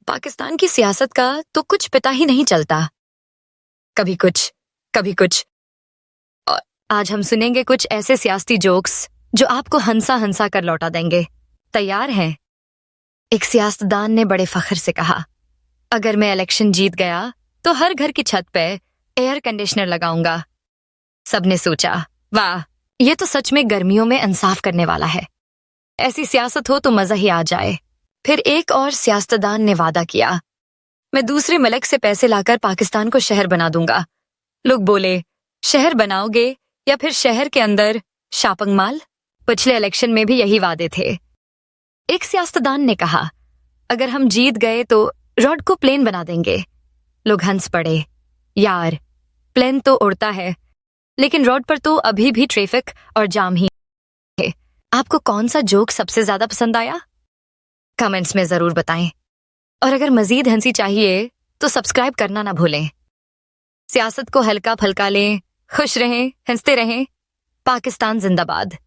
पाकिस्तान की सियासत का तो कुछ पता ही नहीं चलता। कभी कुछ, कभी कुछ। और आज हम सुनेंगे कुछ ऐसे सियासती जोक्स जो आपको हंसा हंसा कर लौटा देंगे। तैयार हैं? एक सियासतदान ने बड़े फख्र से कहा, अगर मैं इलेक्शन जीत गया तो हर घर की छत पे एयर कंडीशनर लगाऊंगा। सबने सोचा, वाह, ये तो सच में गर्मियों में इंसाफ करने वाला है। ऐसी सियासत हो तो मजा ही आ जाए। फिर एक और सियासतदान ने वादा किया, मैं दूसरे मुल्क से पैसे लाकर पाकिस्तान को शहर बना दूंगा। लोग बोले, शहर बनाओगे या फिर शहर के अंदर शॉपिंग मॉल? पिछले इलेक्शन में भी यही वादे थे। एक सियासतदान ने कहा, अगर हम जीत गए तो रॉड को प्लेन बना देंगे। लोग हंस पड़े, यार, प्लेन तो उड़ता है, लेकिन रोड पर तो अभी भी ट्रैफिक और जाम ही है। आपको कौन सा जोक सबसे ज्यादा पसंद आया? कमेंट्स में जरूर बताएं। और अगर मजीद हंसी चाहिए तो सब्सक्राइब करना ना भूलें। सियासत को हल्का फुल्का लें, खुश रहें, हंसते रहें। पाकिस्तान जिंदाबाद।